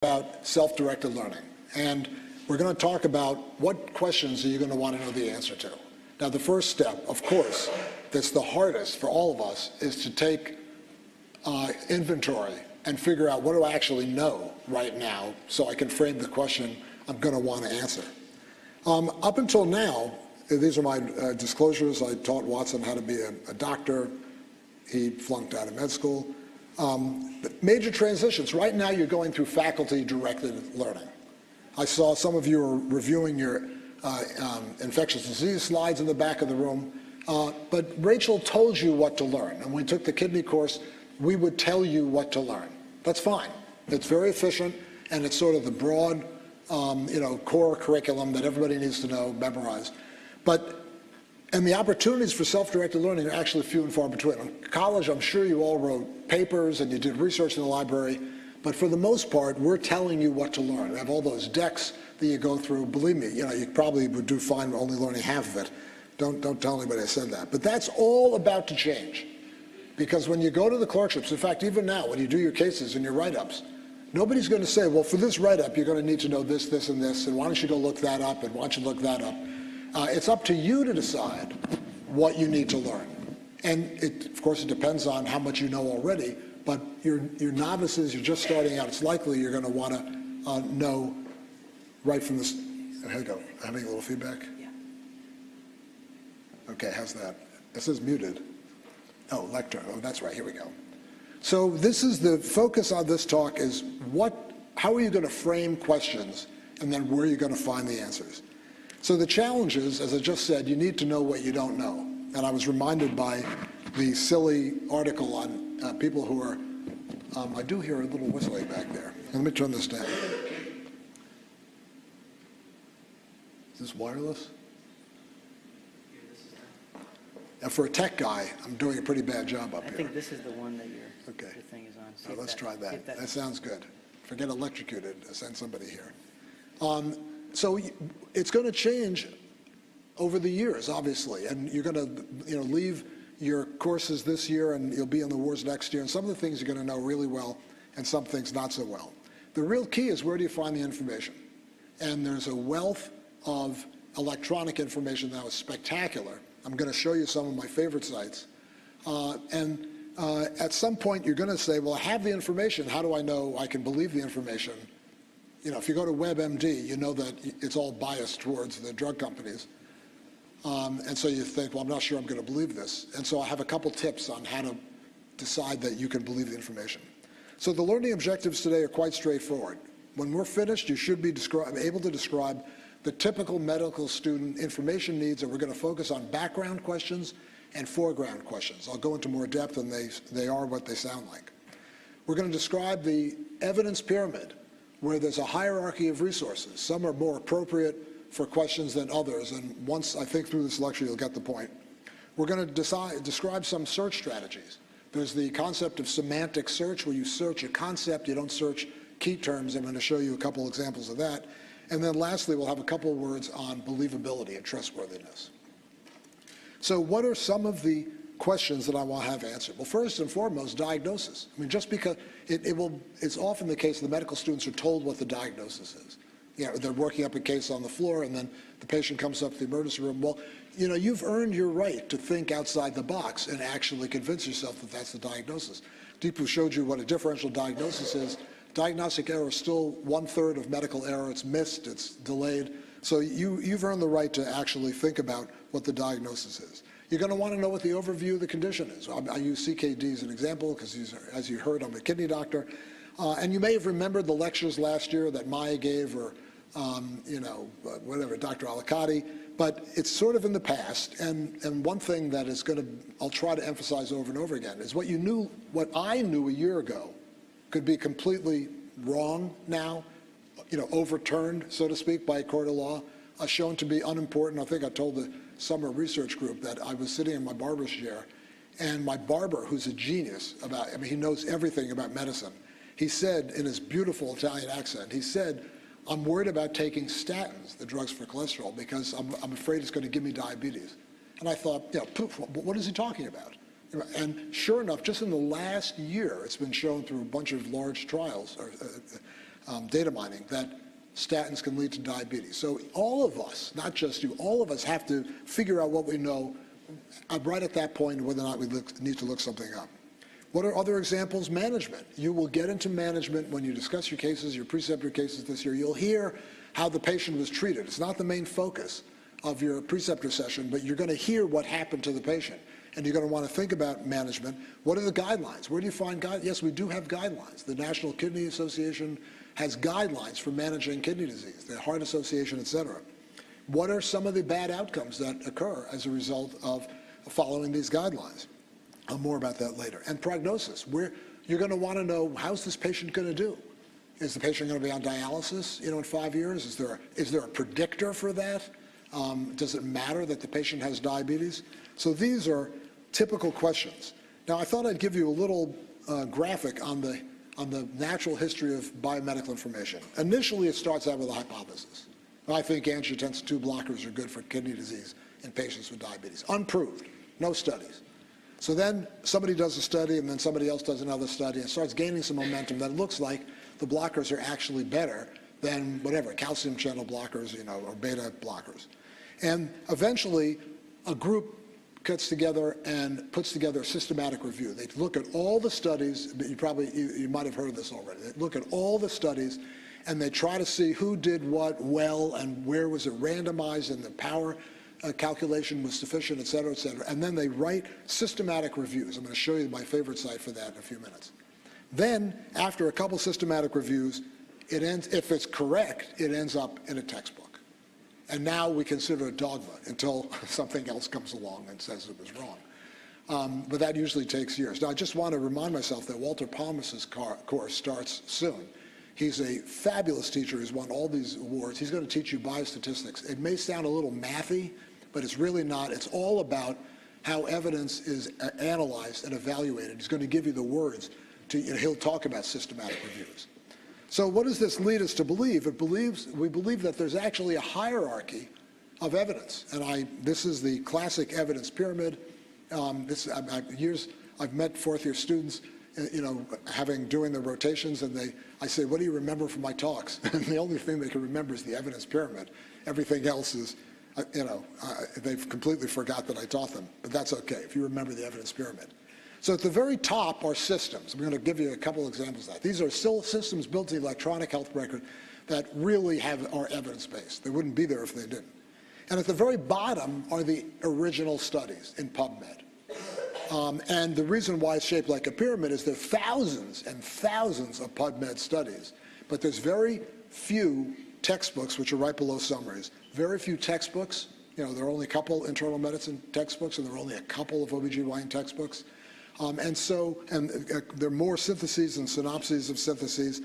about self-directed learning. And we're going to talk about what questions are you going to want to know the answer to. Now, the first step, of course, that's the hardest for all of us, is to take inventory and figure out what do I actually know right now so I can frame the question I'm going to want to answer. Up until now, these are my disclosures. I taught Watson how to be a doctor. He flunked out of med school. Major transitions. Right now, you're going through faculty-directed learning. I saw some of you are reviewing your infectious disease slides in the back of the room. But Rachel told you what to learn. And when we took the kidney course, we would tell you what to learn. That's fine. It's very efficient, and it's sort of the broad, core curriculum that everybody needs to know, memorize. And the opportunities for self-directed learning are actually few and far between. In college, I'm sure you all wrote papers and you did research in the library, but for the most part, we're telling you what to learn. We have all those decks that you go through. Believe me, you probably would do fine only learning half of it. Don't tell anybody I said that. But that's all about to change. Because when you go to the clerkships, in fact, even now, when you do your cases and your write-ups, nobody's going to say, well, for this write-up, you're going to need to know this, this, and this, and why don't you go look that up, and why don't you look that up? It's up to you to decide what you need to learn. And of course, it depends on how much you know already, but you're novices, you're just starting out, it's likely you're going to want to know right from this. Here we go. Having a little feedback? Yeah. Okay, how's that? It says muted. Oh, lectern. Oh, that's right. Here we go. So this is the focus on this talk is how are you going to frame questions, and then where are you going to find the answers? So the challenge is, as I just said, you need to know what you don't know. And I was reminded by the silly article on people who are, I do hear a little whistling back there. Let me turn this down. Is this wireless? And for a tech guy, I'm doing a pretty bad job up here. I think this is the one that your thing is on. So let's try that. That sounds good. Forget electrocuted. Send somebody here. So it's going to change over the years, obviously, and you're going to leave your courses this year and you'll be in the wars next year, and some of the things you're going to know really well and some things not so well. The real key is where do you find the information? And there's a wealth of electronic information that was spectacular. I'm going to show you some of my favorite sites. At some point, you're going to say, well, I have the information. How do I know I can believe the information? If you go to WebMD, you know that it's all biased towards the drug companies. And so you think, well, I'm not sure I'm going to believe this. And so I have a couple tips on how to decide that you can believe the information. So the learning objectives today are quite straightforward. When we're finished, you should be able to describe the typical medical student information needs, and we're going to focus on background questions and foreground questions. I'll go into more depth, and they are what they sound like. We're going to describe the evidence pyramid, where there's a hierarchy of resources. Some are more appropriate for questions than others, and once I think through this lecture, you'll get the point. We're going to describe some search strategies. There's the concept of semantic search, where you search a concept, you don't search key terms. I'm going to show you a couple examples of that. And then lastly, we'll have a couple words on believability and trustworthiness. So what are some of the questions that I want to have answered? Well, first and foremost, diagnosis. I mean, just because it's often the case the medical students are told what the diagnosis is. They're working up a case on the floor, and then the patient comes up to the emergency room. Well, you've earned your right to think outside the box and actually convince yourself that that's the diagnosis. Deepu showed you what a differential diagnosis is. Diagnostic error is still 1/3 of medical error. It's missed, it's delayed. So you've earned the right to actually think about what the diagnosis is. You're going to want to know what the overview of the condition is. I use CKD as an example because, as you heard, I'm a kidney doctor. And you may have remembered the lectures last year that Maya gave, or whatever, Dr. Alicati. But it's sort of in the past. And one thing that I'll try to emphasize over and over again is what I knew a year ago could be completely wrong now, overturned, so to speak, by a court of law, shown to be unimportant. I think I told the summer research group that I was sitting in my barber's chair, and my barber, who's a genius he knows everything about medicine, he said in his beautiful Italian accent, he said, I'm worried about taking statins, the drugs for cholesterol, because I'm afraid it's going to give me diabetes. And I thought, what is he talking about? And sure enough, just in the last year, it's been shown through a bunch of large trials, data mining, that statins can lead to diabetes. So all of us, not just you, all of us have to figure out what we know right at that point, whether or not we need to look something up. What are other examples? Management. You will get into management when you discuss your cases, your preceptor cases this year. You'll hear how the patient was treated. It's not the main focus of your preceptor session, but you're going to hear what happened to the patient. And you're going to want to think about management. What are the guidelines? Where do you find guidelines? Yes, we do have guidelines. The National Kidney Association has guidelines for managing kidney disease, the Heart Association, et cetera. What are some of the bad outcomes that occur as a result of following these guidelines? More about that later. And prognosis, where you're going to want to know, how's this patient going to do? Is the patient going to be on dialysis, in 5 years? Is there a predictor for that? Does it matter that the patient has diabetes? So these are typical questions. Now, I thought I'd give you a little graphic on the natural history of biomedical information. Initially, it starts out with a hypothesis. I think angiotensin II blockers are good for kidney disease in patients with diabetes. Unproved, no studies. So then somebody does a study, and then somebody else does another study, and starts gaining some momentum that looks like the blockers are actually better than whatever, calcium channel blockers, or beta blockers. And eventually, a group gets together and puts together a systematic review. They look at all the studies, but you might have heard of this already. They look at all the studies, and they try to see who did what well and where was it randomized and the power calculation was sufficient, et cetera, et cetera. And then they write systematic reviews. I'm going to show you my favorite site for that in a few minutes. Then, after a couple systematic reviews, it ends, if it's correct, it ends up in a textbook. And now we consider it dogma until something else comes along and says it was wrong. But that usually takes years. Now, I just want to remind myself that Walter Palmer's course starts soon. He's a fabulous teacher. He's won all these awards. He's going to teach you biostatistics. It may sound a little mathy, but it's really not. It's all about how evidence is analyzed and evaluated. He's going to give you the words. He'll talk about systematic reviews. So what does this lead us to believe? We believe that there's actually a hierarchy of evidence. And this is the classic evidence pyramid. I've met fourth-year students, doing the rotations, and I say, what do you remember from my talks? And the only thing they can remember is the evidence pyramid. Everything else is, they've completely forgot that I taught them. But that's okay, if you remember the evidence pyramid. So at the very top are systems. I'm going to give you a couple examples of that. These are still systems built in the electronic health record that really are evidence-based. They wouldn't be there if they didn't. And at the very bottom are the original studies in PubMed. And the reason why it's shaped like a pyramid is there are thousands and thousands of PubMed studies, but there's very few textbooks, which are right below summaries. Very few textbooks. There are only a couple internal medicine textbooks, and there are only a couple of OBGYN textbooks. And there are more syntheses and synopses of syntheses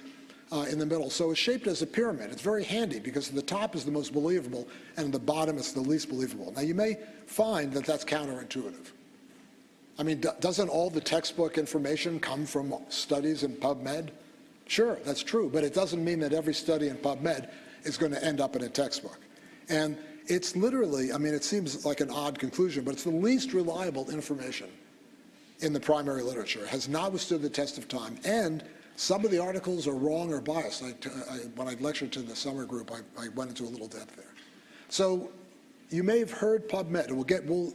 in the middle. So it's shaped as a pyramid. It's very handy because the top is the most believable, and the bottom is the least believable. Now, you may find that that's counterintuitive. I mean, doesn't all the textbook information come from studies in PubMed? Sure, that's true, but it doesn't mean that every study in PubMed is going to end up in a textbook. And it's literally, it seems like an odd conclusion, but it's the least reliable information in the primary literature. It has not withstood the test of time, and some of the articles are wrong or biased. When I lectured to the summer group, I went into a little depth there. So you may have heard PubMed, and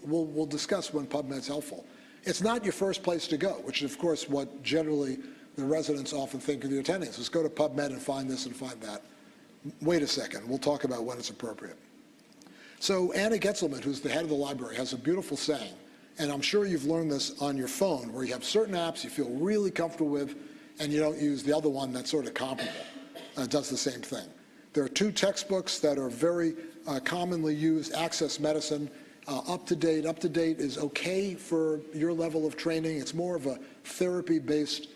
we'll discuss when PubMed's helpful. It's not your first place to go, which is, of course, what generally the residents often think of the attendings. Is go to PubMed and find this and find that. Wait a second, we'll talk about when it's appropriate. So Anna Getselman, who's the head of the library, has a beautiful saying, and I'm sure you've learned this on your phone, where you have certain apps you feel really comfortable with, and you don't use the other one that's sort of comparable, does the same thing. There are two textbooks that are very commonly used, Access Medicine, Up to Date. Up to Date is okay for your level of training. It's more of a therapy-based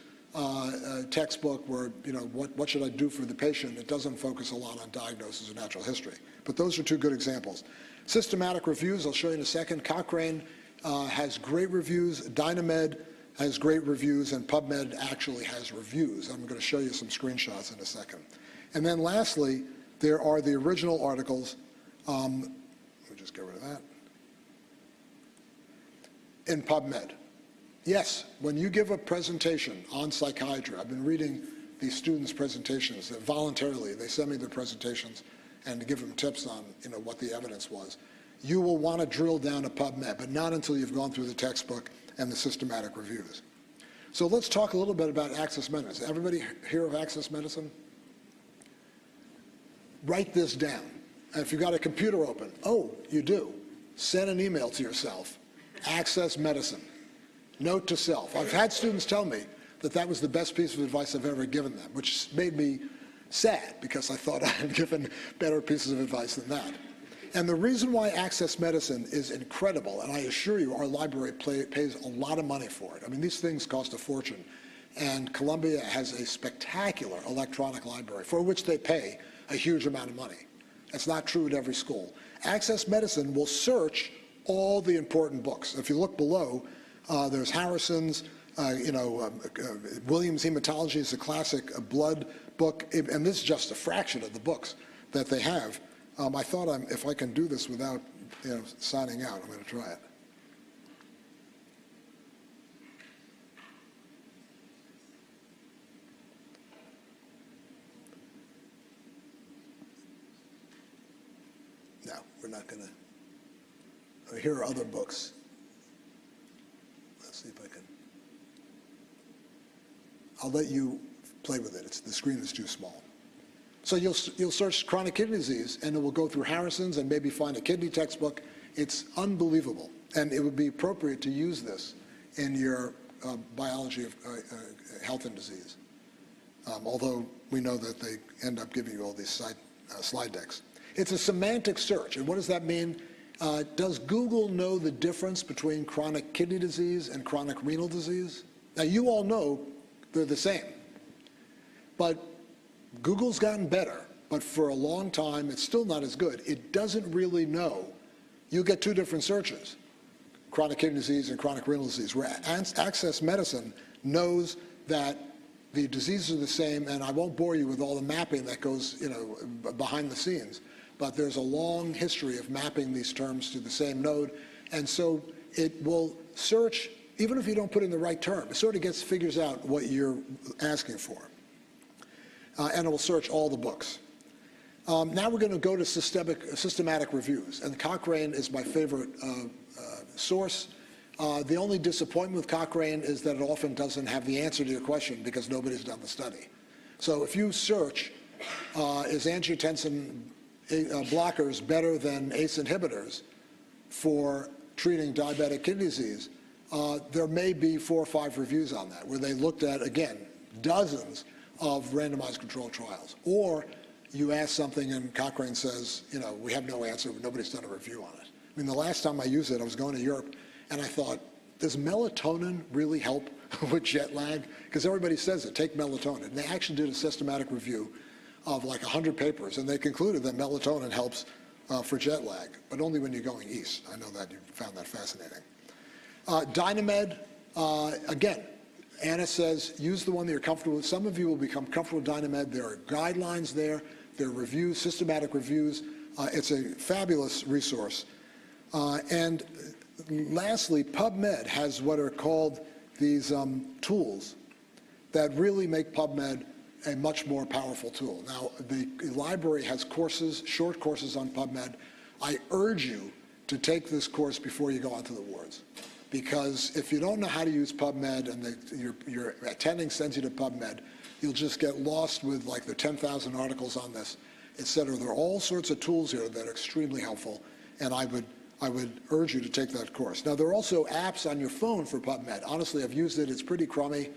textbook where, what should I do for the patient? It doesn't focus a lot on diagnosis or natural history. But those are two good examples. Systematic reviews, I'll show you in a second. Cochrane has great reviews. DynaMed has great reviews, and PubMed actually has reviews. I'm going to show you some screenshots in a second. And then lastly, there are the original articles. Let me just get rid of that. In PubMed. Yes, when you give a presentation on psychiatry, I've been reading the students' presentations. That voluntarily, they send me their presentations and to give them tips on what the evidence was. You will want to drill down to PubMed, but not until you've gone through the textbook and the systematic reviews. So let's talk a little bit about Access Medicine. Everybody hear of Access Medicine? Write this down. And if you've got a computer open, oh, you do, send an email to yourself, Access Medicine. Note to self. I've had students tell me that that was the best piece of advice I've ever given them, which made me sad because I thought I had given better pieces of advice than that. And the reason why Access Medicine is incredible, and I assure you our library pays a lot of money for it. I mean, these things cost a fortune. And Columbia has a spectacular electronic library for which they pay a huge amount of money. That's not true at every school. Access Medicine will search all the important books. If you look below, there's Harrison's, Williams Hematology is a classic blood book, and this is just a fraction of the books that they have. I thought if I can do this without signing out, I'm going to try it. No, we're not going to. Here are other books. Let's see if I can. I'll let you play with it. The screen is too small. So you'll search chronic kidney disease, and it will go through Harrison's and maybe find a kidney textbook. It's unbelievable, and it would be appropriate to use this in your biology of health and disease, although we know that they end up giving you all these slide decks. It's a semantic search, and what does that mean? Does Google know the difference between chronic kidney disease and chronic renal disease? Now, you all know they're the same, but Google's gotten better, but for a long time, it's still not as good. It doesn't really know. You get two different searches, chronic kidney disease and chronic renal disease, where Access Medicine knows that the diseases are the same, and I won't bore you with all the mapping that goes behind the scenes, but there's a long history of mapping these terms to the same node, and so it will search, even if you don't put in the right term, it sort of figures out what you're asking for. And it will search all the books. Now we're going to go to systematic reviews, and Cochrane is my favorite source. The only disappointment with Cochrane is that it often doesn't have the answer to your question because nobody's done the study. So if you search, is angiotensin blockers better than ACE inhibitors for treating diabetic kidney disease, there may be 4 or 5 reviews on that where they looked at, again, dozens of randomized controlled trials. Or you ask something and Cochrane says, we have no answer, nobody's done a review on it. I mean, the last time I used it, I was going to Europe, and I thought, does melatonin really help with jet lag? Because everybody says it, take melatonin. And they actually did a systematic review of like 100 papers, and they concluded that melatonin helps for jet lag, but only when you're going east. I know that you found that fascinating. DynaMed, again, Anna says, use the one that you're comfortable with. Some of you will become comfortable with DynaMed. There are guidelines there. There are reviews, systematic reviews. It's a fabulous resource. And lastly, PubMed has what are called these tools that really make PubMed a much more powerful tool. Now, the library has courses, short courses on PubMed. I urge you to take this course before you go onto the wards. Because if you don't know how to use PubMed and your attending sends you to PubMed, you'll just get lost with like the 10,000 articles on this, et cetera. There are all sorts of tools here that are extremely helpful, and I would urge you to take that course. Now, there are also apps on your phone for PubMed. Honestly, I've used it. It's pretty crummy.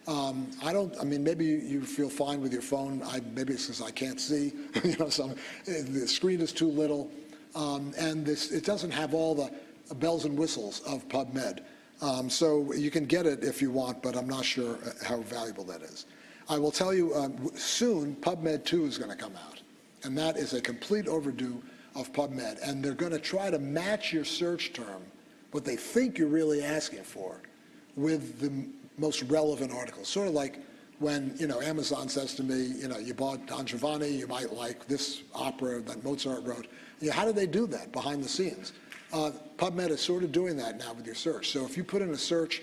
Maybe you feel fine with your phone. Maybe it's because I can't see. The screen is too little, and it doesn't have all the bells and whistles of PubMed. So you can get it if you want, but I'm not sure how valuable that is. I will tell you soon, PubMed 2 is going to come out, and that is a complete overdue of PubMed, and they're going to try to match your search term, what they think you're really asking for, with the most relevant articles. Sort of like when Amazon says to me, you bought Don Giovanni, you might like this opera that Mozart wrote. How do they do that behind the scenes? PubMed is sort of doing that now with your search. So if you put in a search,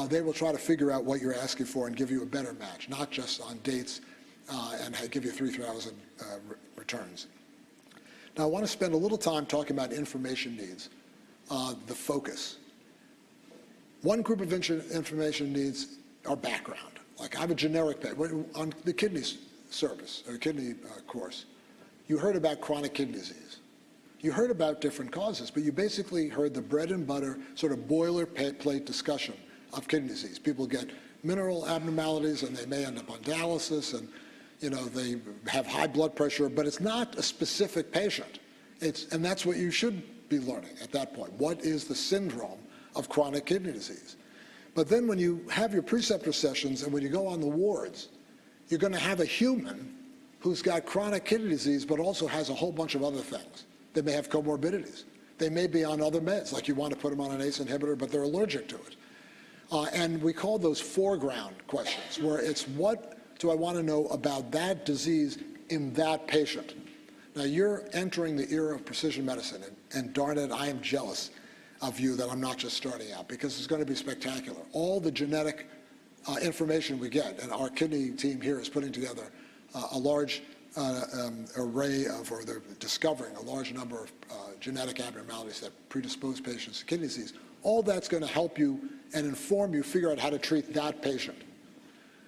they will try to figure out what you're asking for and give you a better match, not just on dates and give you 3,000 returns. Now, I want to spend a little time talking about information needs, the focus. One group of information needs are background. Like I have a generic on the kidney service or kidney course. You heard about chronic kidney disease. You heard about different causes, but you basically heard the bread and butter sort of boilerplate discussion of kidney disease. People get mineral abnormalities and they may end up on dialysis and they have high blood pressure, but it's not a specific patient. And that's what you should be learning at that point. What is the syndrome of chronic kidney disease? But then when you have your preceptor sessions and when you go on the wards, you're going to have a human who's got chronic kidney disease but also has a whole bunch of other things. They may have comorbidities. They may be on other meds, like you want to put them on an ACE inhibitor, but they're allergic to it. And we call those foreground questions, where it's what do I want to know about that disease in that patient? Now, you're entering the era of precision medicine, and darn it, I am jealous of you that I'm not just starting out, because it's going to be spectacular. All the genetic information we get, and our kidney team here is putting together a large array of, or they're discovering a large number of genetic abnormalities that predispose patients to kidney disease. All that's going to help you and inform you figure out how to treat that patient.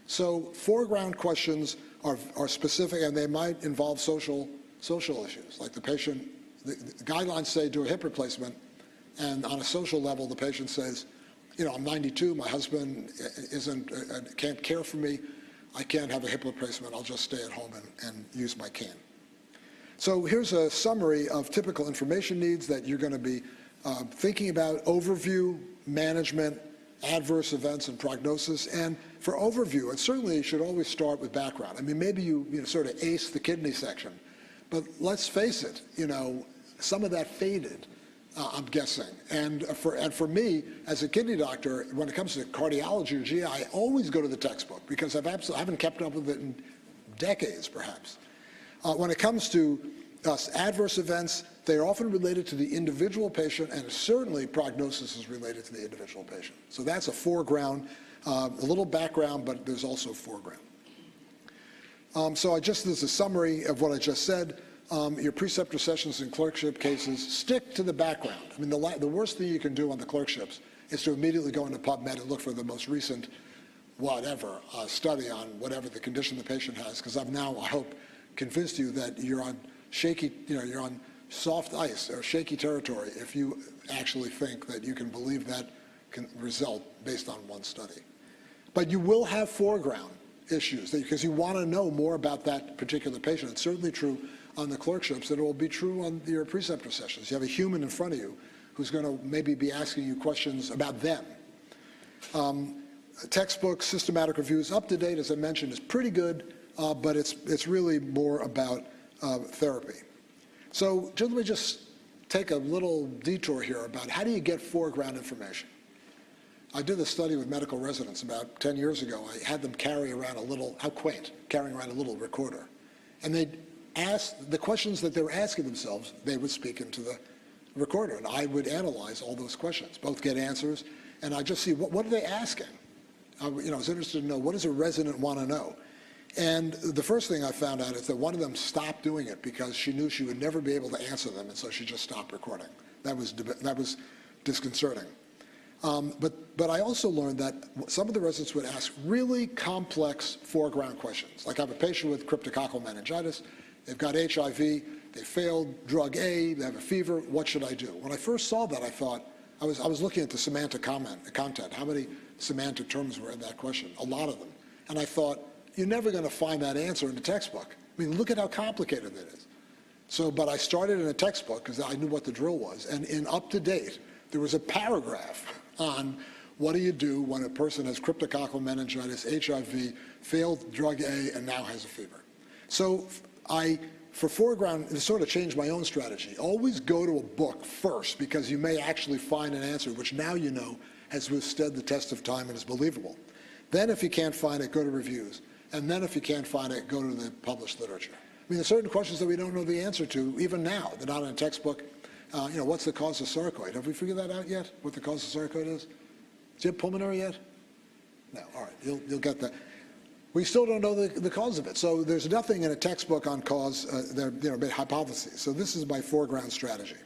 So foreground questions are specific, and they might involve social issues. Like the patient, the guidelines say do a hip replacement, and on a social level, the patient says, I'm 92, my husband can't care for me, I can't have a hip replacement, I'll just stay at home and use my cane. So here's a summary of typical information needs that you're going to be thinking about: overview, management, adverse events, and prognosis. And for overview, it certainly should always start with background. I mean, maybe you sort of ace the kidney section, but let's face it, some of that faded, I'm guessing. And for me, as a kidney doctor, when it comes to cardiology or GI, I always go to the textbook because I haven't kept up with it in decades, perhaps. When it comes to adverse events, they are often related to the individual patient, and certainly prognosis is related to the individual patient. So that's a foreground, a little background, but there's also foreground. So this is a summary of what I just said. Your preceptor sessions and clerkship cases, stick to the background. I mean, the worst thing you can do on the clerkships is to immediately go into PubMed and look for the most recent study on whatever the condition the patient has, because I've now, I hope, convinced you that you're on shaky, you're on soft ice or shaky territory if you actually think that you can believe that result based on one study. But you will have foreground issues because you want to know more about that particular patient. It's certainly true on the clerkships, and it will be true on your preceptor sessions. You have a human in front of you who's going to maybe be asking you questions about them. Textbooks, systematic reviews, up to date, as I mentioned, is pretty good, but it's really more about therapy. So let me just take a little detour here about how do you get foreground information. I did a study with medical residents about 10 years ago. I had them carry around a little, how quaint, carrying around a little recorder. And they'd ask the questions that they were asking themselves, they would speak into the recorder. And I would analyze all those questions, both get answers, and I just see what are they asking? I was interested to know, what does a resident want to know? And the first thing I found out is that one of them stopped doing it because she knew she would never be able to answer them, and so she just stopped recording. That was disconcerting. But I also learned that some of the residents would ask really complex foreground questions. Like I have a patient with cryptococcal meningitis, they've got HIV, they failed drug A, they have a fever, what should I do? When I first saw that, I thought, I was looking at the semantic content, how many semantic terms were in that question, a lot of them. And I thought, you're never going to find that answer in the textbook. I mean, look at how complicated it is. But I started in a textbook because I knew what the drill was. And in Up to Date, there was a paragraph on what do you do when a person has cryptococcal meningitis, HIV, failed drug A, and now has a fever. So for foreground, it sort of changed my own strategy. Always go to a book first because you may actually find an answer which now you know has withstood the test of time and is believable. Then if you can't find it, go to reviews. And then if you can't find it, go to the published literature. I mean, there's certain questions that we don't know the answer to, even now. They're not in a textbook. What's the cause of sarcoid? Have we figured that out yet, what the cause of sarcoid is? Do you have pulmonary yet? No, all right, you'll get that. We still don't know the cause of it. So there's nothing in a textbook on cause, hypotheses. So this is my foreground strategy.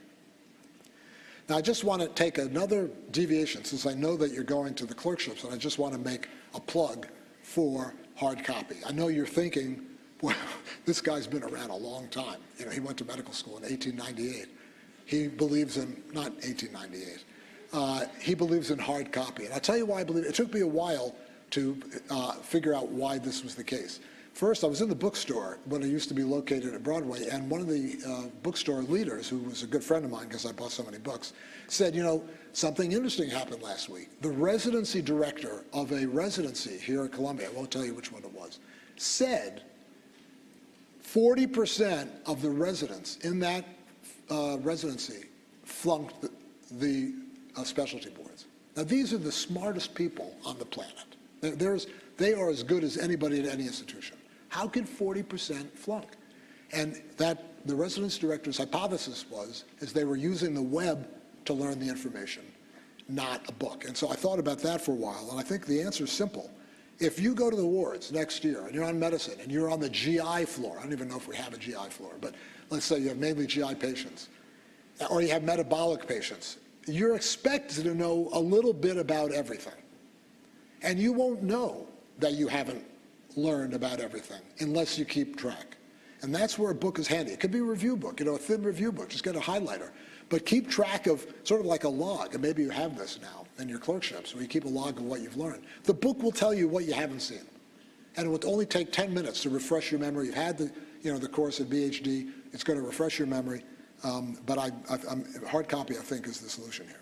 Now, I just want to take another deviation, since I know that you're going to the clerkships, and I just want to make a plug for hard copy. I know you're thinking, well, this guy's been around a long time. You know, he went to medical school in 1898. He believes in, not 1898, he believes in hard copy. And I'll tell you why I believe it. It took me a while to figure out why this was the case. First, I was in the bookstore when I used to be located at Broadway, and one of the bookstore leaders, who was a good friend of mine because I bought so many books, said, you know, something interesting happened last week. The residency director of a residency here at Columbia, I won't tell you which one it was, said 40% of the residents in that residency flunked the specialty boards. Now, these are the smartest people on the planet. They are as good as anybody at any institution. How could 40% flunk? And that the residence director's hypothesis is they were using the web to learn the information, not a book. And so I thought about that for a while, and I think the answer is simple. If you go to the wards next year and you're on medicine and you're on the GI floor, I don't even know if we have a GI floor, but let's say you have mainly GI patients, or you have metabolic patients, you're expected to know a little bit about everything. And you won't know that you haven't learned about everything unless you keep track. And that's where a book is handy. It could be a review book, you know, a thin review book, just get a highlighter. But keep track of, sort of like a log, and maybe you have this now in your clerkships, where you keep a log of what you've learned. The book will tell you what you haven't seen. And it will only take 10 minutes to refresh your memory. You've had the course at BHD, it's going to refresh your memory. But hard copy, I think, is the solution here.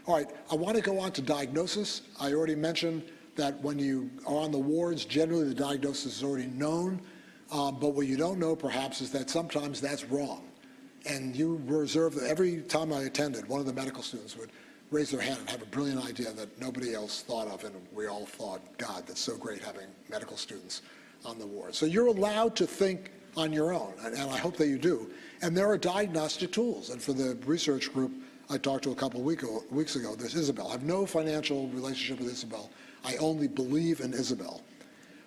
All right, I want to go on to diagnosis. I already mentioned that when you are on the wards, generally the diagnosis is already known, but what you don't know perhaps is that sometimes that's wrong. And you reserve, every time I attended, one of the medical students would raise their hand and have a brilliant idea that nobody else thought of, and we all thought, God, that's so great having medical students on the ward. So you're allowed to think on your own, and I hope that you do. And there are diagnostic tools, and for the research group I talked to a couple of weeks ago, there's Isabel. I have no financial relationship with Isabel. I only believe in Isabel.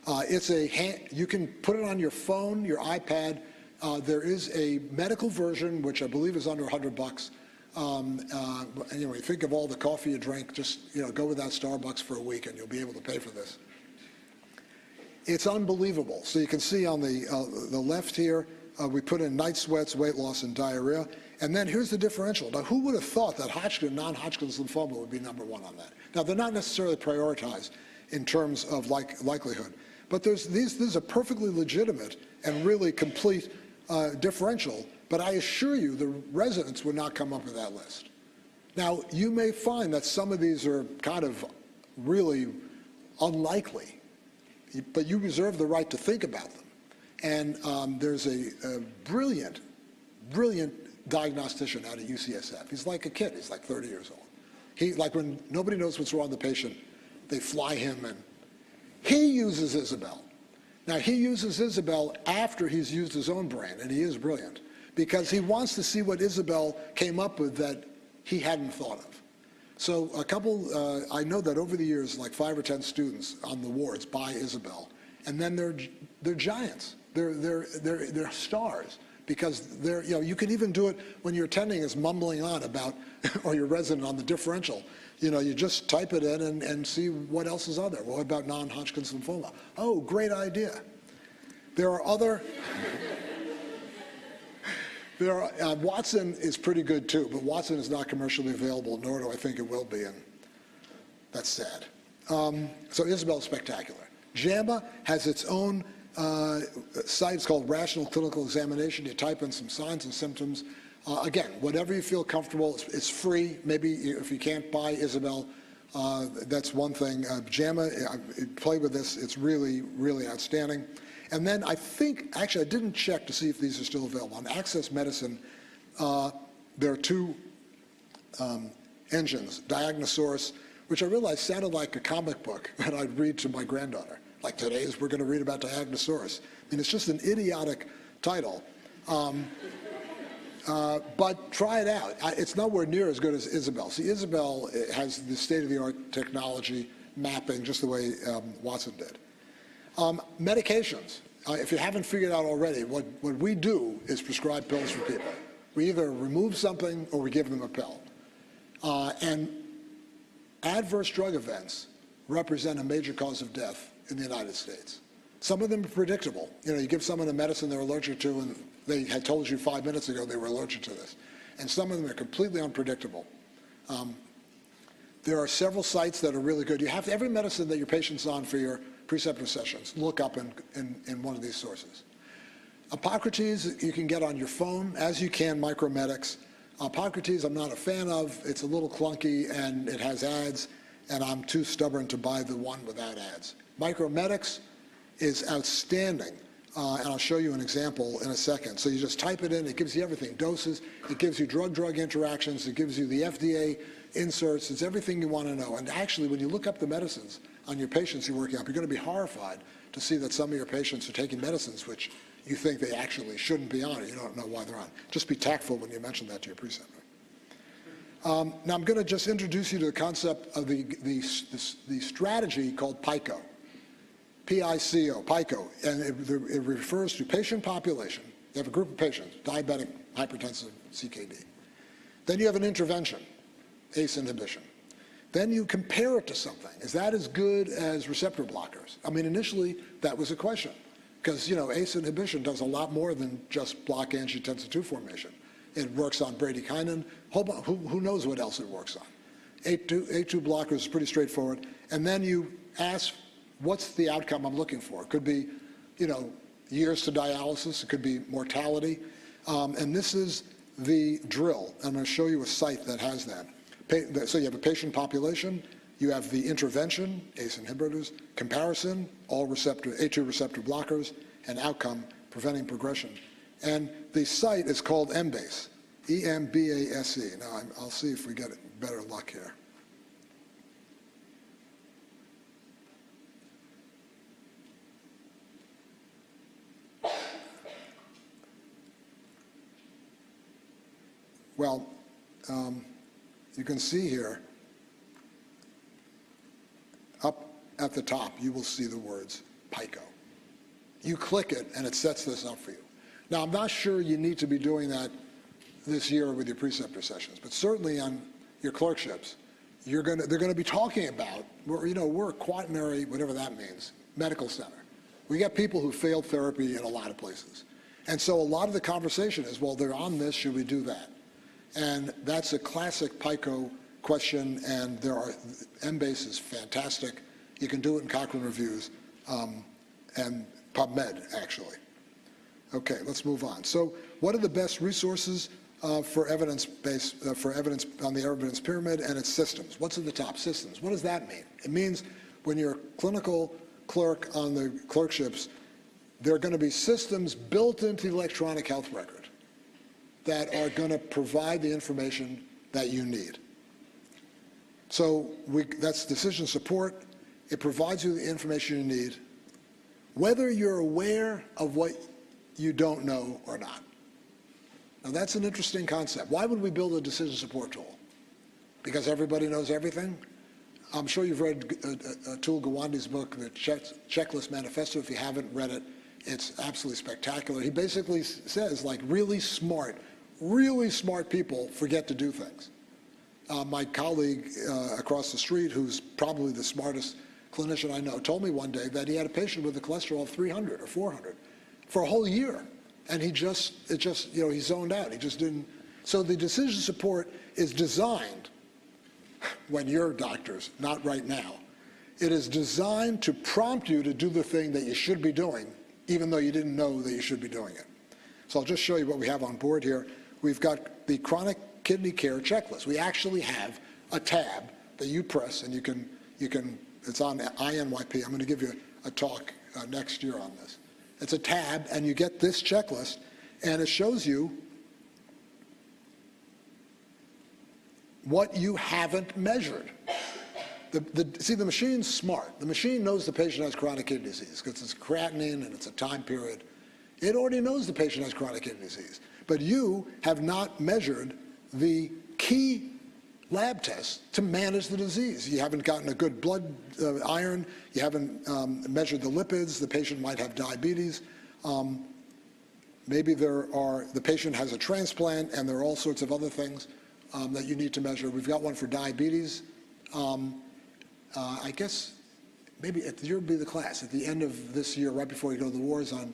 You can put it on your phone, your iPad. There is a medical version, which I believe is under $100. Anyway, think of all the coffee you drink. Just go without Starbucks for a week, and you'll be able to pay for this. It's unbelievable. So you can see on the left here, we put in night sweats, weight loss, and diarrhea. And then here's the differential. Now, who would have thought that Hodgkin, non-Hodgkin's lymphoma would be #1 on that? Now, they're not necessarily prioritized in terms of likelihood, but these are perfectly legitimate and really complete differential, but I assure you the residents would not come up with that list. Now, you may find that some of these are kind of really unlikely, but you reserve the right to think about them. And there's a brilliant diagnostician out of UCSF. He's like a kid. He's like 30 years old. Like when nobody knows what's wrong with the patient, they fly him in. He uses Isabel. Now, he uses Isabel after he's used his own brain, and he is brilliant, because he wants to see what Isabel came up with that he hadn't thought of. So I know that over the years, like 5 or 10 students on the wards buy Isabel, and then they're giants. They're stars, because you can even do it when your attending is mumbling on about, or your resident on the differential. You just type it in and see what else is on there. What about non-Hodgkin's lymphoma? Oh, great idea. There are other. Watson is pretty good too, but Watson is not commercially available, nor do I think it will be, and that's sad. So Isabel's spectacular. JAMA has its own site. It's called Rational Clinical Examination. You type in some signs and symptoms. Again, whatever you feel comfortable, it's free. Maybe if you can't buy Isabel, that's one thing. JAMA, play with this. It's really, really outstanding. And then I think, actually, I didn't check to see if these are still available. On Access Medicine, there are 2 engines, Diagnosaurus, which I realized sounded like a comic book that I'd read to my granddaughter. Like today's, we're going to read about Diagnosaurus. I mean, it's just an idiotic title. But try it out. It's nowhere near as good as Isabel. See, Isabel has the state-of-the-art technology, mapping, just the way Watson did. Medications. If you haven't figured out already, what we do is prescribe pills for people. We either remove something or we give them a pill. And adverse drug events represent a major cause of death in the United States. Some of them are predictable. You know, you give someone a medicine they're allergic to and they had told you 5 minutes ago they were allergic to this. And some of them are completely unpredictable. There are several sites that are really good. You have to, every medicine that your patient's on for your preceptor sessions, look up in one of these sources. Hippocrates you can get on your phone, as you can Micromedics. Hippocrates I'm not a fan of. It's a little clunky and it has ads, and I'm too stubborn to buy the one without ads. Micromedics is outstanding, and I'll show you an example in a second. So you just type it in, it gives you everything, doses, it gives you drug-drug interactions, it gives you the FDA inserts, it's everything you want to know. And actually, when you look up the medicines on your patients you're working up, you're going to be horrified to see that some of your patients are taking medicines which you think they actually shouldn't be on, or you don't know why they're on. Just be tactful when you mention that to your preceptor. Now I'm going to just introduce you to the concept of the strategy called PICO. PICO, PICO, and it refers to patient population. You have a group of patients, diabetic, hypertensive, CKD. Then you have an intervention, ACE inhibition. Then you compare it to something. Is that as good as receptor blockers? I mean, initially, that was a question. Because, you know, ACE inhibition does a lot more than just block angiotensin II formation. It works on bradykinin. Who knows what else it works on? A2 blockers is pretty straightforward. And then you ask, what's the outcome I'm looking for? It could be, you know, years to dialysis. It could be mortality. And this is the drill. I'm going to show you a site that has that. So you have a patient population. You have the intervention, ACE inhibitors, comparison, all A2 receptor blockers, and outcome, preventing progression. And the site is called Embase, E-M-B-A-S-E. Now, I'll see if we get better luck here. Well, you can see here, up at the top, you will see the words PICO. You click it, and it sets this up for you. Now, I'm not sure you need to be doing that this year with your preceptor sessions, but certainly on your clerkships, they're going to be talking about, we're a quaternary, whatever that means, medical center. We got people who failed therapy in a lot of places. And so a lot of the conversation is, well, they're on this, should we do that? And that's a classic PICO question, and Embase is fantastic. You can do it in Cochrane reviews and PubMed, actually. Okay, let's move on. So what are the best resources for evidence on the evidence pyramid and its systems? What's at the top? Systems. What does that mean? It means when you're a clinical clerk on the clerkships, there are going to be systems built into the electronic health record that are going to provide the information that you need. So that's decision support. It provides you the information you need, whether you're aware of what you don't know or not. Now that's an interesting concept. Why would we build a decision support tool? Because everybody knows everything? I'm sure you've read Atul Gawande's book, The Checklist Manifesto. If you haven't read it, it's absolutely spectacular. He basically says, like, really smart people forget to do things. My colleague across the street, who's probably the smartest clinician I know, told me one day that he had a patient with a cholesterol of 300 or 400 for a whole year. And he zoned out. He just didn't. So the decision support is designed, when you're doctors, not right now, it is designed to prompt you to do the thing that you should be doing, even though you didn't know that you should be doing it. So I'll just show you what we have on board here. We've got the chronic kidney care checklist. We actually have a tab that you press, and you can. It's on INYP. I'm going to give you a talk next year on this. It's a tab, and you get this checklist, and it shows you what you haven't measured. See, the machine's smart. The machine knows the patient has chronic kidney disease because it's creatinine and it's a time period. It already knows the patient has chronic kidney disease. But you have not measured the key lab tests to manage the disease. You haven't gotten a good blood iron, you haven't measured the lipids, the patient might have diabetes. Maybe the patient has a transplant and there are all sorts of other things that you need to measure. We've got one for diabetes. I guess maybe you'll be the class. At the end of this year, right before you go to the wars on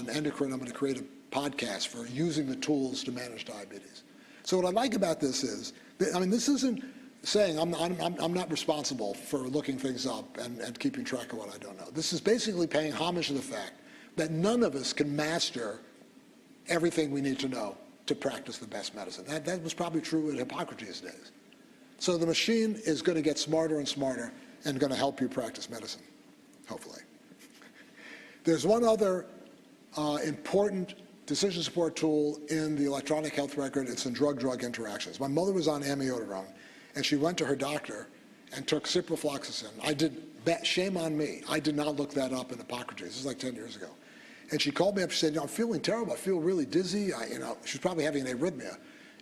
endocrine, I'm going to create a podcast for using the tools to manage diabetes. So what I like about this is, I mean, this isn't saying I'm not responsible for looking things up and keeping track of what I don't know. This is basically paying homage to the fact that none of us can master everything we need to know to practice the best medicine. That was probably true in Hippocrates' days. So the machine is going to get smarter and smarter and going to help you practice medicine, hopefully. There's one other important decision support tool in the electronic health record. It's in drug-drug interactions. My mother was on amiodarone, and she went to her doctor and took ciprofloxacin. Shame on me. I did not look that up in Hippocrates. This is like 10 years ago. And she called me up. She said, I'm feeling terrible. I feel really dizzy. She was probably having an arrhythmia.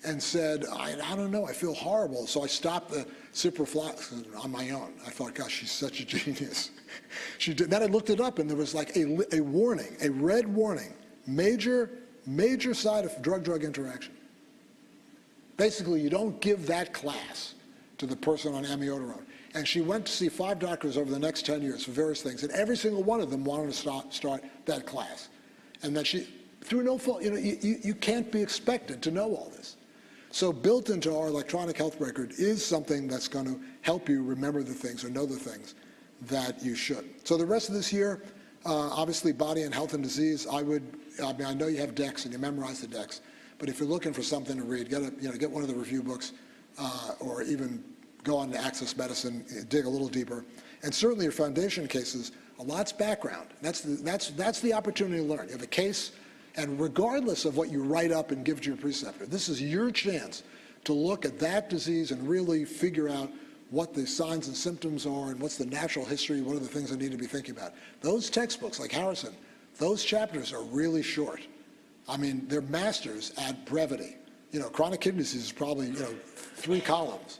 And said, I don't know, I feel horrible. So I stopped the ciprofloxacin on my own. I thought, gosh, she's such a genius. She did. Then I looked it up, and there was like a warning, a red warning, major side of drug-drug interaction. Basically, you don't give that class to the person on amiodarone. And she went to see 5 doctors over the next 10 years for various things, and every single one of them wanted to start that class. And that she, through no fault, you can't be expected to know all this. So built into our electronic health record is something that's going to help you remember the things or know the things that you should. So the rest of this year, obviously body and health and disease, I know you have decks and you memorize the decks, but if you're looking for something to read, get one of the review books or even go on to Access Medicine, dig a little deeper. And certainly your foundation cases, a lot's background. That's the opportunity to learn. You have a case, and regardless of what you write up and give to your preceptor, this is your chance to look at that disease and really figure out what the signs and symptoms are and what's the natural history, what are the things I need to be thinking about. Those textbooks, like Harrison, those chapters are really short. I mean, they're masters at brevity. Chronic kidney disease is probably, 3 columns.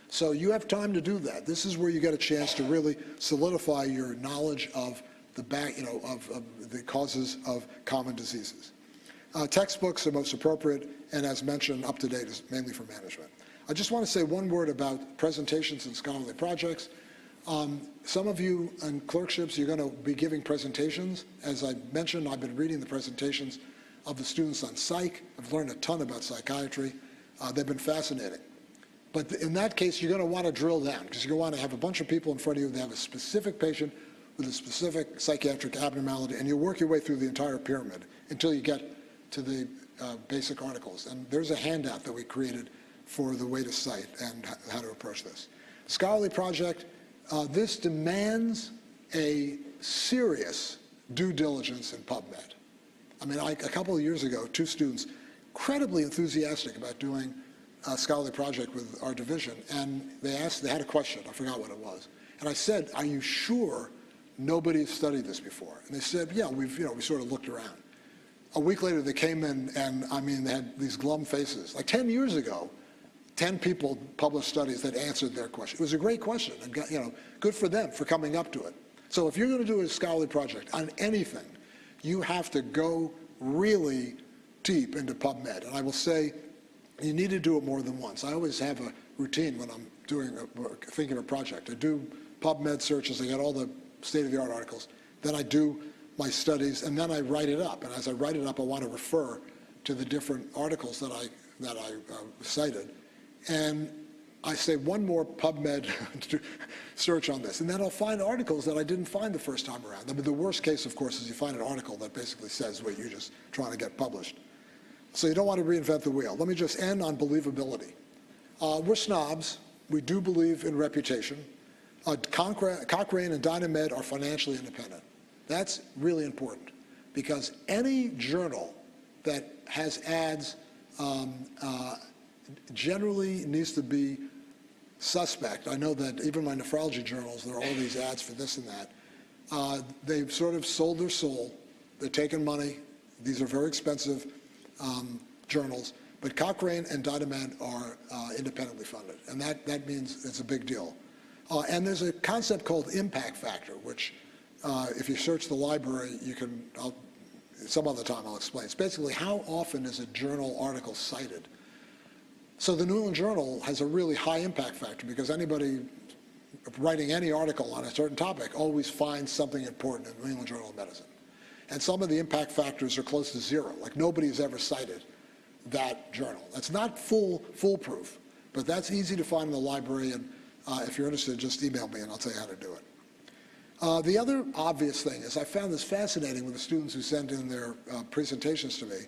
So you have time to do that. This is where you get a chance to really solidify your knowledge of the of the causes of common diseases. Textbooks are most appropriate, and as mentioned, up to date is mainly for management. I just want to say one word about presentations and scholarly projects. Some of you in clerkships, you're going to be giving presentations. As I mentioned, I've been reading the presentations of the students on psych. I've learned a ton about psychiatry. They've been fascinating. But in that case, you're going to want to drill down, because you're going to want to have a bunch of people in front of you that have a specific patient with a specific psychiatric abnormality, and you work your way through the entire pyramid until you get to the basic articles. And there's a handout that we created for the way to cite and how to approach this. Scholarly project, this demands a serious due diligence in PubMed. I mean, a couple of years ago, 2 students, incredibly enthusiastic about doing a scholarly project with our division, and they had a question, I forgot what it was. And I said, are you sure nobody's studied this before? And they said, yeah, we sort of looked around. A week later, they came in, and I mean, they had these glum faces. Like 10 years ago, 10 people published studies that answered their question. It was a great question, and good for them for coming up to it. So if you're going to do a scholarly project on anything, you have to go really deep into PubMed. And I will say, you need to do it more than once. I always have a routine when I'm thinking of a project. I do PubMed searches, I get all the state-of-the-art articles, then I do my studies, and then I write it up. And as I write it up, I want to refer to the different articles that I cited. And I say one more PubMed search on this, and then I'll find articles that I didn't find the first time around. I mean, the worst case, of course, is you find an article that basically says what you're just trying to get published. So you don't want to reinvent the wheel. Let me just end on believability. We're snobs. We do believe in reputation. Cochrane and DynaMed are financially independent. That's really important, because any journal that has ads generally needs to be suspect. I know that even my nephrology journals, there are all these ads for this and that. They've sort of sold their soul. They're taking money. These are very expensive journals, But Cochrane and DynaMed are independently funded, and that means it's a big deal. And there's a concept called impact factor, which if you search the library, you can, some other time I'll explain. It's basically how often is a journal article cited. So the New England Journal has a really high impact factor because anybody writing any article on a certain topic always finds something important in the New England Journal of Medicine. And some of the impact factors are close to zero, like nobody has ever cited that journal. That's not foolproof, but that's easy to find in the library, and if you're interested, just email me and I'll tell you how to do it. The other obvious thing is I found this fascinating with the students who send in their presentations to me.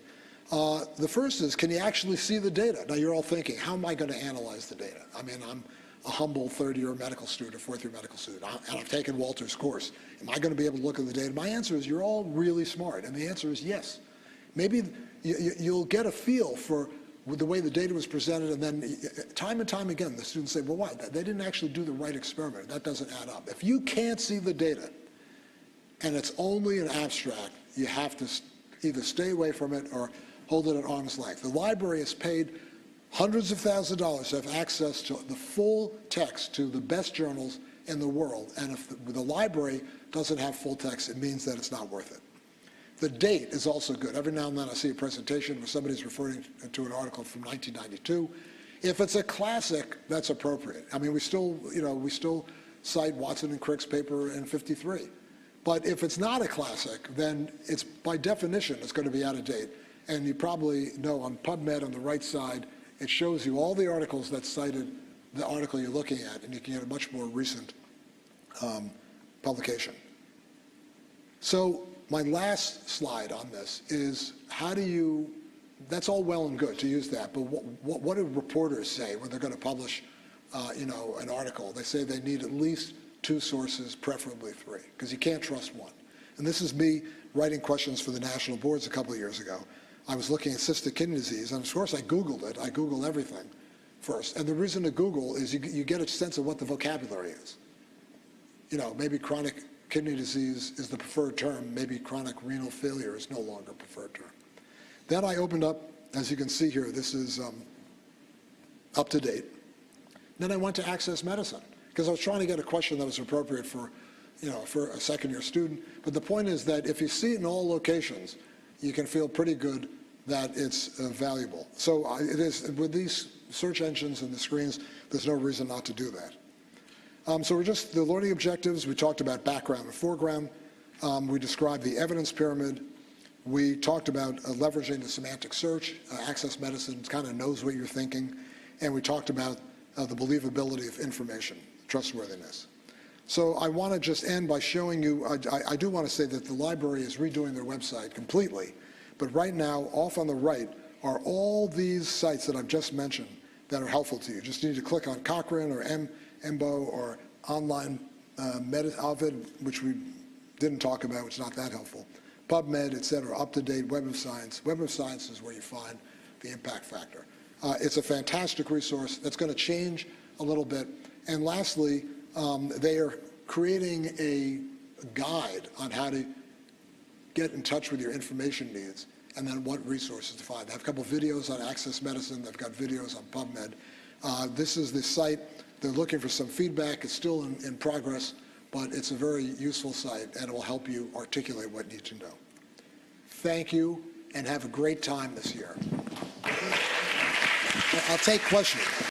The first is, can you actually see the data? Now you're all thinking, how am I going to analyze the data? I mean, I'm a humble third-year medical student, fourth-year medical student, and I've taken Walter's course. Am I going to be able to look at the data? My answer is, you're all really smart, and the answer is yes. Maybe you'll get a feel for the way the data was presented, and then time and time again, the students say, well, why? They didn't actually do the right experiment. That doesn't add up. If you can't see the data, and it's only an abstract, you have to either stay away from it or hold it at arm's length. The library has paid hundreds of thousands of dollars to have access to the full text to the best journals in the world, and if the library doesn't have full text, it means that it's not worth it. The date is also good. Every now and then I see a presentation where somebody's referring to an article from 1992. If it's a classic, that's appropriate. I mean, we still cite Watson and Crick's paper in '53. But if it's not a classic, then it's by definition it's going to be out of date. And you probably know on PubMed on the right side, it shows you all the articles that cited the article you're looking at, and you can get a much more recent publication. So my last slide on this is how do you, that's all well and good to use that, but what do reporters say when they're going to publish an article? They say they need at least 2 sources, preferably 3, because you can't trust one. And this is me writing questions for the national boards a couple of years ago. I was looking at cystic kidney disease, and of course I Googled it. I Googled everything first. And the reason to Google is you get a sense of what the vocabulary is. Maybe chronic kidney disease is the preferred term. Maybe chronic renal failure is no longer a preferred term. Then I opened up, as you can see here, this is up to date. Then I went to Access Medicine, because I was trying to get a question that was appropriate for a second-year student. But the point is that if you see it in all locations, you can feel pretty good that it's valuable. So it is, with these search engines and the screens, there's no reason not to do that. So we're just, the learning objectives, we talked about background and foreground. We described the evidence pyramid. We talked about leveraging the semantic search. Access Medicine kind of knows what you're thinking. And we talked about the believability of information, trustworthiness. So I want to just end by showing you, I do want to say that the library is redoing their website completely, but right now, off on the right, are all these sites that I've just mentioned that are helpful to you. Just need to click on Cochrane or Embo or online Ovid, which we didn't talk about, which is not that helpful. PubMed, et cetera, up-to-date Web of Science. Web of Science is where you find the impact factor. It's a fantastic resource that's going to change a little bit. And lastly, they are creating a guide on how to get in touch with your information needs and then what resources to find. They have a couple of videos on Access Medicine. They've got videos on PubMed. This is the site. They're looking for some feedback. It's still in progress, but it's a very useful site, and it will help you articulate what you need to know. Thank you, and have a great time this year. I'll take questions.